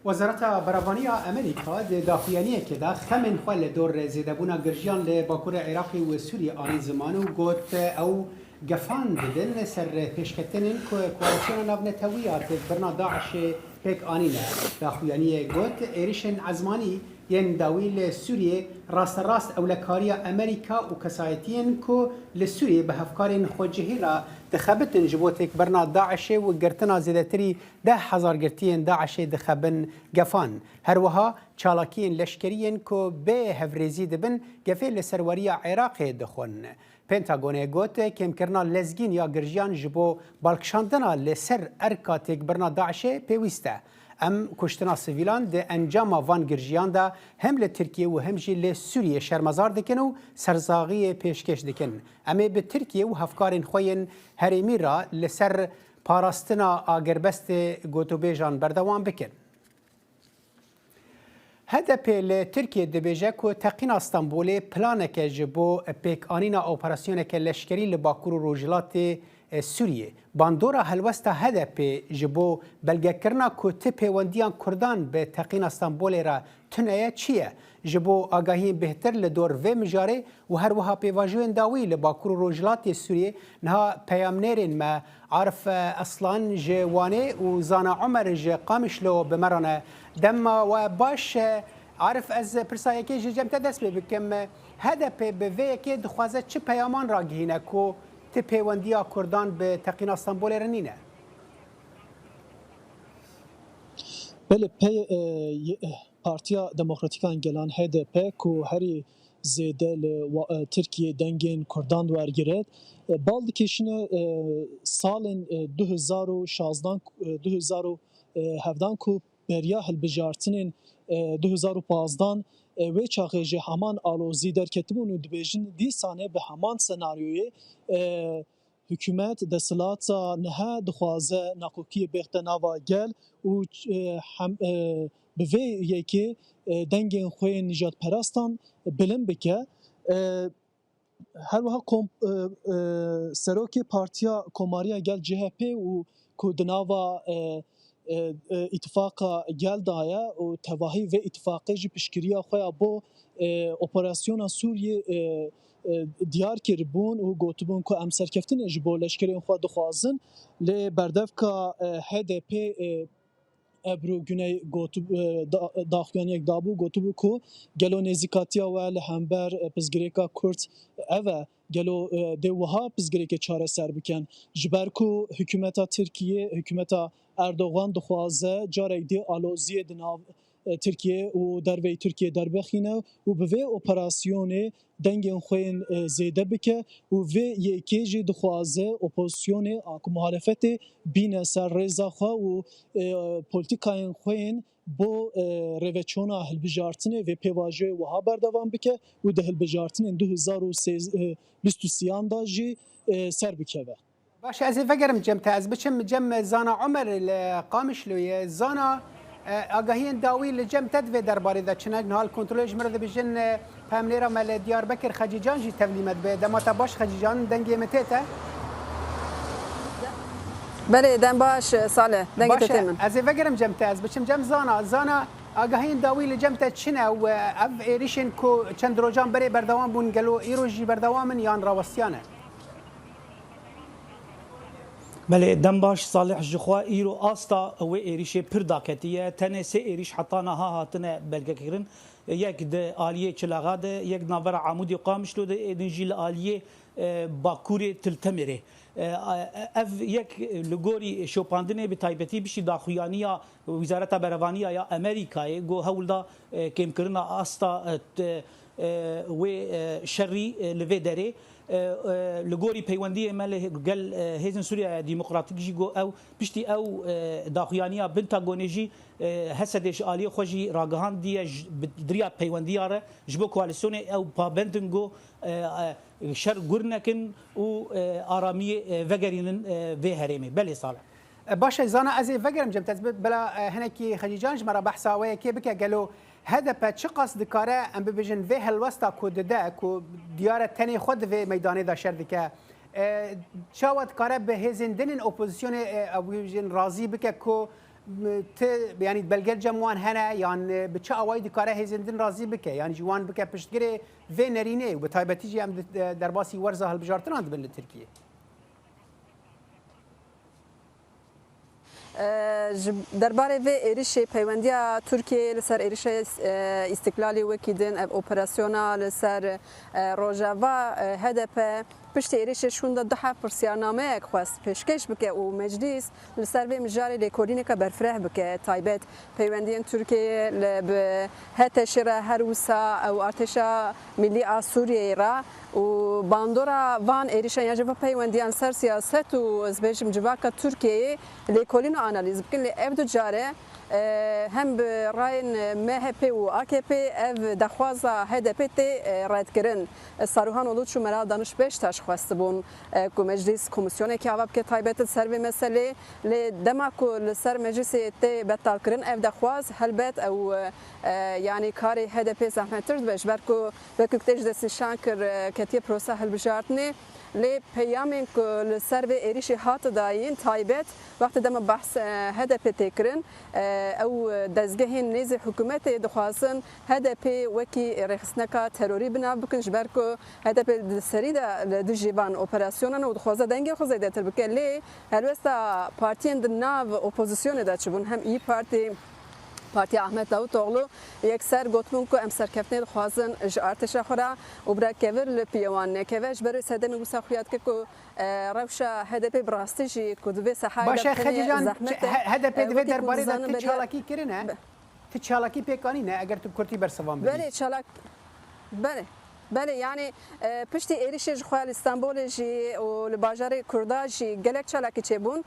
وزارت برابانی امریکا داخلیه که دا خمن خال دور زیدبونا گرجیان ل باکور عراقی و سوریه آن زمانو گوت او گفان بدن سر پیشکتنین که کوالسیون نبنتویات برنا داعش پیک آنینه داخلیه گوت ایریشن عزمانی ين داويل سوريا راست أولكاريا أمريكا وكسايتين كو لسوريا بهفكارين خوجهيرا دخبتن جبوتك برنا داعش وقرتنا زيدتري 10,000 قرتين داعش دخبن قفان هروها چالاكين لشكريين كو به هفريزي دبن قفل لسرواريا عراقي دخون پنتاگون گوت کم کرنا لزگین یا گرجیان جبو بالکشاندنا لسر ارکاتک برنا داعش پیوسته ام کشتنا سیویلان ده انجام وان گرجیان ده هم ل ترکیه و هم جی ل سوریه شرمزار دکن و سرزاغی پیشکش دکن اما به ترکیه و هفکارین خوین هریمی را لسر پاراستنا آگربست گوتو بیجان بردوان بکن هدف لترکیه دبیجه که تقین استانبول پلانک جبو پیک آنینا اپراسیونک لشکری لباکور و روجلات سوریه باندورا هلوستا هدف جبو بلگه کرنا که تپیوندیان کردان به تقین استانبول را تنه چیه جبو آگاهی بهتر لدور و مجاره و هر وها پیواجوین داوی لباکور و روجلات سوریه نها پیامنیرین ما عارف اصلان جوانه و زانا عمر جه قامشلو بمرانه دم و باش عارف از پرسایکی جم تدس بکم هدف به وی که دخوازه چه پیامان را گهینه کو تپیوندیا کردان به تقین استانبول رنینه بله پارتیا دموکراتیکان گلان HDP کو هری زیده ترکیه دنگین کردان ورگرد بالد کشنه سال 2017 کو بریا هلبجارتنین 2015 و چاخه همان آلوزی در کتبون و دبیجن دی سانه به همان سناریوی حکومت دستلاتا نه دخوازه نقوکی بختناوا گل و به یکی دنگین خوی نجات پرستان بلن بکه هر وها سروکی پارتیا کماریا گل CHP و کودناوا اتفاق گل دایا و تواهی و اتفاقی جی پشکریا خویا بو اپراسیون سوریه دیار کربون و گوتبون که ام سرکفتن جبو لشکرین خوا دخوازن لی بردف که HDP ابرو گونه گوتب داخلیان یک دابو گوتبو کو گلو نزیکاتیا و لهمبر پزگریکا کورت اوه گلو دوها پزگریک چاره سر بکن جبر کو حکومتا ترکیه حکومتا اردوغان دخوازه جاره دی آلوزی دناو ترکیه و دروی ترکیه در بخینه و به وی اپراسیون دنگین خوین زیده بکه و وی یکی جی دخوازه اپوزیسیون آکو محالفت بین سر رضا خواه و پولیتیکاین خوین بو روچونا هلبجارتنه و پیواجه وها بردوان بکه و ده هلبجارتنه 2023 دا جی سر بکه باش از فکرم جمت از بچم جم زانا عمر قامشلوی زانا آگاهی داوی لجم تدوی درباره دا چنگ نهال کنترلش مرد بجن پاملیرا مل دیار بکر خجیجان جی تبلیمت به دماتا باش خجیجان دنگی متیته بله دم باش ساله دنگی تتمن از فکرم جمت از بچم جم زانا آگاهی داوی لجم تد چنه و اف ایریشن کو چند روزان بری بردوام بون گلو ایروجی بردوامن یان راوستیانه بله دم باش صالح جخوا ایرو آستا و ایریش پر داکتیه تنه سه ایریش حتی نها هاتنه بلگه کرن یک ده آلیه چلاغا ده یک ناور عمودی قامشلو ده ادنجیل آلیه باکوری تلتمره اف یک لگوری شوپاندنه به تایبتی بشی داخویانیا وزارت برابانیا یا امریکای گو هول دا کم کرنا آستا و شری لوی داره لگوری پیوندی مال گل هیزن سوریا دموکراتیک جی گو او پشتی او داخویانیا بنتاگونیجی حسدش آلی خوشی راگهان دیه دریا پیوندی آره جبو کوالسیون او پابندنگو شر گرنکن و آرامی وگرینن و هرمی بله صالح باشه زانا از فکرم جمت بلا هنکی خجیجانج مرا بحثاوی که بکه گلو هدف چه قصد کاره ام ببیجن و هلوستا کود ده کو دیار تنی خود و میدانه دا شرد که چاوت کاره به هزندن اپوزیسیون او راضی بکه کو يعني بلغت جموان هنا يعني بچه اوای دکاره هزندن راضی بکه يعني جوان بکه پشتگیری و نرینه و بتایبتی جی ام در باسی ورزه هلبجارتن اند بین ترکیه درباره و ایریش پیوندی ترکیه لسر ایریش استقلالی وکیدن اپراسیونا لسر روجاوا هدف پشت ایریش شونده ده پرسیارنامه خواست پیشکش بکه و مجلس لسر و مجاری لیکورینه که برفره بکه تایبت پیوندی ترکیه به هتشره هروسا او ارتشا ملی سوریه را و باندورا وان ایریش یعنی جواب پیوندی سر سیاست و زبیجم جواب ترکیه لیکورین آنالیز بکن لی افدو جاره هم براين MHP و AKP ev دخوازا HDP تی رد کرن سروهان ولود شو مرا دانش بیش تاش خواست بون کو مجلس کمیسیون کی عواب که تایبت سر و مسئله ل دماکو لسر مجلس تی بتال کرن ev دخواز هلبت او يعني كاري HDP زحمت ترد بیش برکو بکتیج دست شانکر کتی پروسه هلبجارتنی لی پیامین که لسر و ایریش هات داین تایبت وقت دم بحث هدف تکرن او دزگهین نیز حکومت دخوازن هدف وکی رخصنکا تروری بنا بکن جبرکو هدف سری دا دجیبان اپراسیونن و دخوازه دنگی خوزه دتر بکن لی هلوستا پارتین دناو اپوزیسیون دا چبون هم ای پارتی احمد داوطلو یکسر گفتم که امسر کفنه خوازن ارتش خورا و برای کور لپیوان کورش برای سده میگوسا خویاد که روشا هدف براستیجی کدوه سحای باشه خدیجان هدف دوی درباره دا تچالاکی کرنه تچالاکی پیکانی نه اگر تو کرتی برسوان بدی بله چالاک بله يعني پشتی ایریش جخوال استانبول جی و لباجار کردا جی گلک چالاکی چبون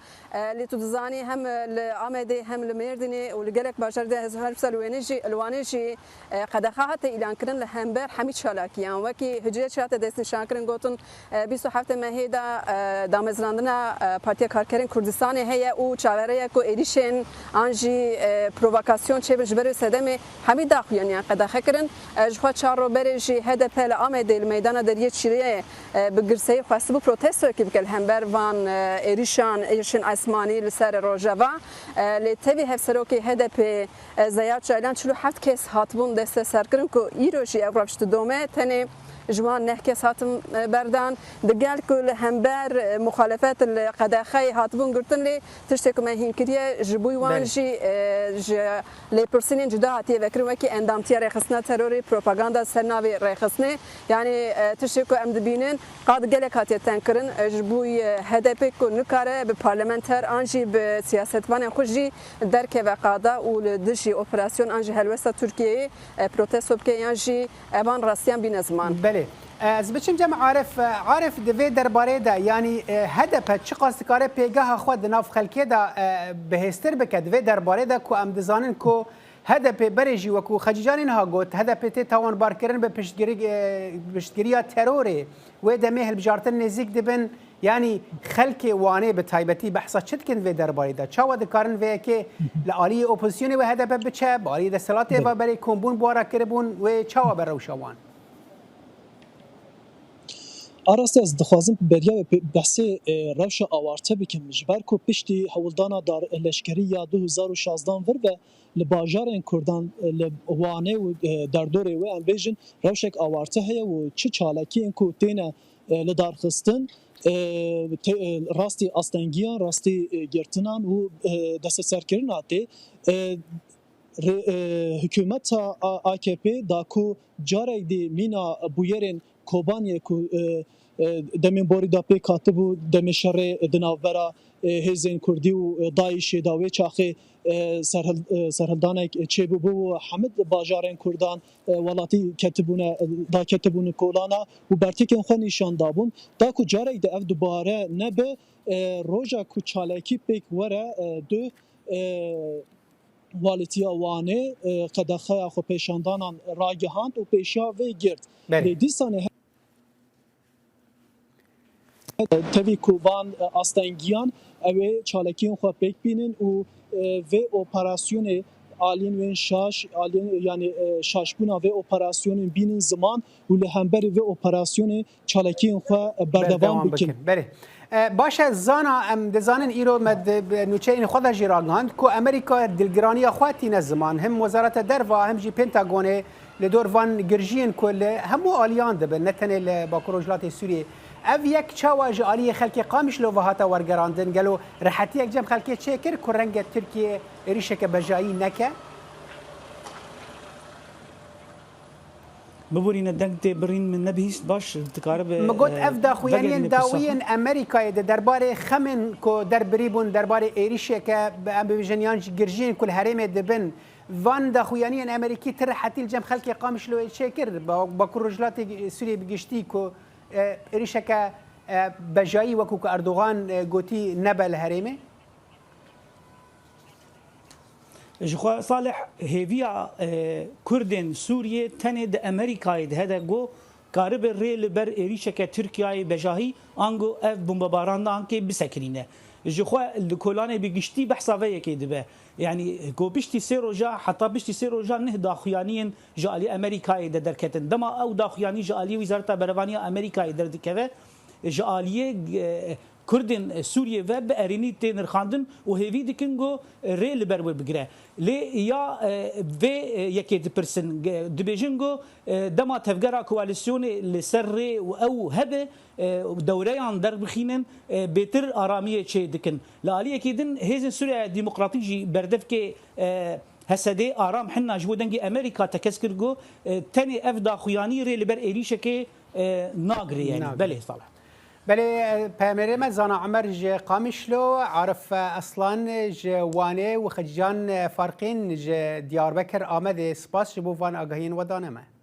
لیتو دزانی هم لآمده هم لمردنی و لگلک باجار ده هزار سالوانی جی الوانی جی قدخه حتی اعلان کردن لهمبر حمید چالاکی يعني وکی هجریت شات دست نشان کردن گوتن 27 مهی دا دامزراندنا پارتی کارکرین کردستان هیا و چاوره کو ایریشن آنجی پرووکاسیون چه بجبر سدم حمید داخل يعني قدخه کردن جخوال چارو برجی هدف آمده الميدان درية شريعة بقرصي خاصة بروتستو كيف كالهمبر وان إيريشان عثماني لسر روجاوا لتبي هفسروكي هدف زياد شايلان شلو حفت كيس هاتبون دست سركرن كو إيروشي أقربشت دومه تاني جوان نحكي ساتم بردان دقال كل همبر مخالفات القداخي هاتبون قلتن لي تشتكو ما هينكريه جبوي وانجي لي برسنين جدا هاتي فكر وكي اندامتي رخصنا تروري بروباغندا سرناوي رخصني يعني تشتكو امدبينن قاد قالك هاتي تنكرن جبوي هدفك نكاره ببرلمانتر انجي بسياستوان خوجي دركه وقاده ولدشي اوبراسيون انجي هلوسا تركيا بروتستو بكي انجي ابان راسيان بنزمان از بچم جمع عارف دوی درباره دا یعنی هدف چه قاستکاره پیگاه خود ناف خلکه دا بهستر بکد دوی درباره دا کو ام دزانن کو هدف برجی و کو خجیجان اینها گوت هدف تی توان بار کردن به پشتگیری تروری و دمه هلبجارتن نزیک دبن يعني خلك وانه بتايبتي بحثا چتكن في درباري دا چاوا دكارن في كي لآلي اوبوزيسيون و هدف بچه بآلي دستلاته و بري كومبون بوارا کربون و چاوا بروشوان آراسته از دخوازم بریا بحث روش آوارته بکن جبر کو پشتی هولدانا دار لشکری یا 2016 ور و لباجارن کردان لوانه و در دوره و امبیجن روشک آوارته هیا و چه چالکی این کو تینه لدار خستن راستی آستنگیان راستی گرتنان و دست سرکرین آتی حکومت AKP دا کو جاره دی مینا بویرین کوبانیه کو دمین بوری دا پی کاتبو دم شر دناورا هزین کردی و داعش داوی چاخه سرهلدانه چیبو بو حمد باجارن کردان ولاتی کتبونه کولانا و برتکن خو نشان دابون دا کو جاره دی اف دوباره نه به روجا کو چالکی پیک وره دو والتیا وانه قدخه خو پیشاندانان راگهاند و پیشا و گرد دیسانه تبی کوبان آستنگیان اوه چالکین خو پیک بینن و اپراسیون آلین و شاش آلین یعنی شاشبونا و اپراسیون بینن زمان و لهمبر و اپراسیون چالکین خو بردوام بکن بله باشا زانا ام دزانن ایرو مد نوچین خدا جیراگاند کو امریکا دلگرانی خواتی نزمان هم وزارت دروا هم جی پنتاگون لدور وان گرجین کل همو آلیان دبن نتنه لباکروجلات سوریه اف یک چاواج آلی خلکی قامش لو وهاتا ورگراندن گلو رحتی یک جم خلکی چکر کرنگ ترکیه ریشک بجایی نکه ببورين الدنك برين من نبيس باش تقارب مقول افدا خويانين داوين امريكا درباري خمن كو دربريبون درباري ايريشيا ك بجنيان جرجين كل هريمه دبن فان دا خويانين امريكي تر حتى الجم خلقي قامش لو شاكر باكر رجلات سوري بجشتي كو ايريشيا ك بجاي وكو اردوغان غوتي نبل هريمه جخوا صالح هيفيا كردن سوريا تند امريكا هذا جو قارب الريل بر اريشك تركيا بجاهي انغو اف بومباران انكي بسكرينه جخوا الكولاني بيجشتي بحسابيه كده يعني جو بيشتي سيروجا حتى بيشتي سيروجا نهدا خيانين جالي امريكا دركتن دما او داخياني جالي وزاره برفانيا امريكا دركه جاليه كردن سوريا وب اريني تنر خاندن وهيفي ديكنجو ريل برو بغرا لي يا في يكيد برسن دبيجنجو دما تفجرا كواليسيون لسر او هبه دوريان درب خينن بيتر اراميه شي دكن لا علي اكيدن هيزن سوريا ديمقراطيجي بردفكي هسدي ارام حنا جودنجي امريكا تكسكرجو تاني افدا خوياني ريل بر اريشكي ناغري يعني بله صالح بله پامره زانا عمر ج قامشلو عارف اصلا جوانه وخجان فارقين ج دياربكر آمده سپاس جبو وان آگاهين ودانمه